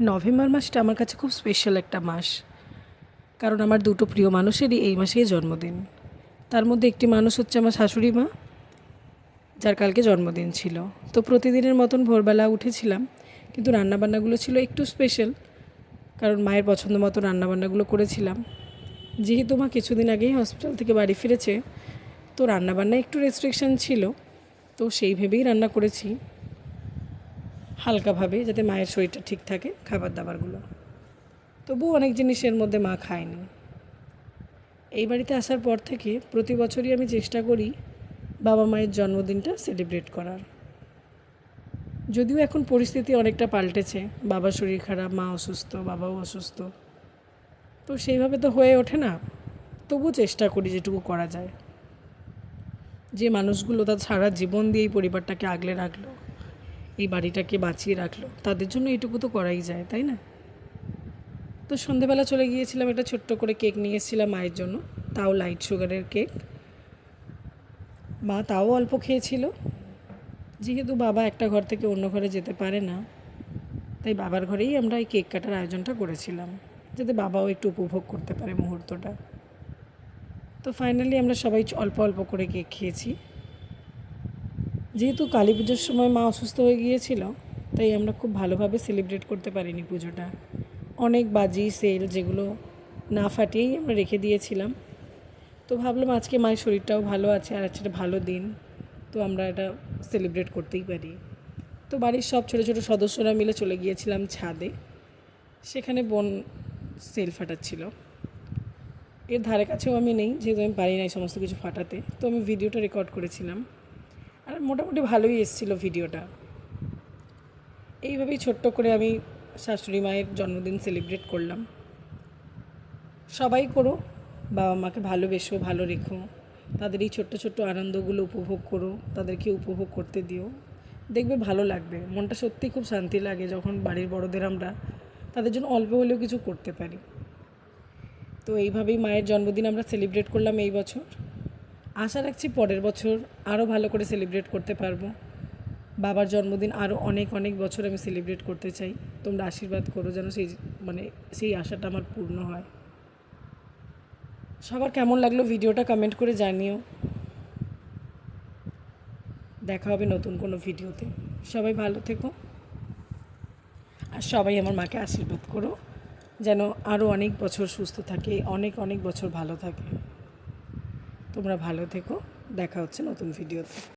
November মাসটা আমার কাছে খুব স্পেশাল একটা মাস। কারণ আমার দুটো প্রিয় মানুষেরই এই মাসেই জন্মদিন। তার মধ্যে একটি মানুষ হচ্ছে আমার শাশুড়ি মা, যার কালকে জন্মদিন ছিল। তো প্রতিদিনের মতন ভোরবেলা উঠেছিলাম, কিন্তু রান্নাবান্নাগুলো ছিল একটু স্পেশাল, কারণ মায়ের পছন্দ মতো রান্নাবান্নাগুলো করেছিলাম। যেহেতু মা কিছুদিন আগেই হসপিটাল থেকে বাড়ি ফিরেছে, তো রান্নাবান্নায় একটু রেস্ট্রিকশান ছিল, তো সেই ভেবেই রান্না করেছি হালকাভাবে, যাতে মায়ের শরীরটা ঠিক থাকে খাবার দাবারগুলো। তবুও অনেক জিনিসের মধ্যে মা খায়নি। এই বাড়িতে আসার পর থেকে প্রতি বছরই আমি চেষ্টা করি বাবা মায়ের জন্মদিনটা সেলিব্রেট করার। যদিও এখন পরিস্থিতি অনেকটা পাল্টেছে, বাবার শরীর খারাপ, মা অসুস্থ, বাবাও অসুস্থ, তো সেইভাবে তো হয়ে ওঠে না। তবু চেষ্টা করি যেটুকু করা যায়। যে মানুষগুলো তার সারা জীবন দিয়ে এই পরিবারটাকে আগলে রাখলো, এই বাড়িটাকে বাঁচিয়ে রাখলো, তাদের জন্য এইটুকু তো করাই যায়, তাই না? তো সন্ধেবেলা চলে গিয়েছিলাম, একটা ছোট্ট করে কেক নিয়ে এসেছিলাম মায়ের জন্য, তাও লাইট সুগারের কেক। মা তাও অল্প খেয়েছিল। যেহেতু বাবা একটা ঘর থেকে অন্য ঘরে যেতে পারে না, তাই বাবার ঘরেই আমরা এই কেক কাটার আয়োজনটা করেছিলাম, যাতে বাবাও একটু উপভোগ করতে পারে মুহূর্তটা। তো ফাইনালি আমরা সবাই অল্প অল্প করে কেক খেয়েছি। যেহেতু কালী পুজোর সময় মা অসুস্থ হয়ে গিয়েছিল, তাই আমরা খুব ভালোভাবে সেলিব্রেট করতে পারিনি পুজোটা। অনেক বাজি সেল যেগুলো না ফাটিয়েই আমরা রেখে দিয়েছিলাম। তো ভাবলাম আজকে মায়ের শরীরটাও ভালো আছে, আর একটা ভালো দিন, তো আমরা এটা সেলিব্রেট করতেই পারি। তো বাড়ির সব ছোটো ছোটো সদস্যরা মিলে চলে গিয়েছিলাম ছাদে। সেখানে বোন সেল ফাটাচ্ছিল। এর ধারে কাছেও আমি নেই, যেহেতু আমি পারি না এই সমস্ত কিছু ফাটাতে, তো আমি ভিডিওটা রেকর্ড করেছিলাম, আর মোটামুটি ভালোই এসেছিলো ভিডিওটা। এইভাবেই ছোট্ট করে আমি শাশুড়ি মায়ের জন্মদিন সেলিব্রেট করলাম। সবাই করো, বাবা মাকে ভালোবেসো, ভালো রেখো, তাদের এই ছোট্ট ছোট্ট আনন্দগুলো উপভোগ করো, তাদেরকে উপভোগ করতে দিও। দেখবে ভালো লাগবে, মনটা সত্যিই খুব শান্তি লাগে যখন বাড়ির বড়দের আমরা তাদের জন্য অল্প হলেও কিছু করতে পারি। তো এইভাবেই মায়ের জন্মদিন আমরা সেলিব্রেট করলাম এই বছর। আশা রাখছি পরের বছর আরও ভালো করে সেলিব্রেট করতে পারবো। বাবার জন্মদিন আরও অনেক অনেক বছর আমি সেলিব্রেট করতে চাই। তোমরা আশীর্বাদ করো যেন সেই আশাটা আমার পূর্ণ হয়। সবার কেমন লাগলো ভিডিওটা কমেন্ট করে জানিও। দেখা হবে নতুন কোনো ভিডিওতে। সবাই ভালো থেকো, আর সবাই আমার মাকে আশীর্বাদ করো যেন আরও অনেক বছর সুস্থ থাকে, অনেক অনেক বছর ভালো থাকে। তোমরা ভালো থেকো, দেখা হচ্ছে নতুন ভিডিওতে।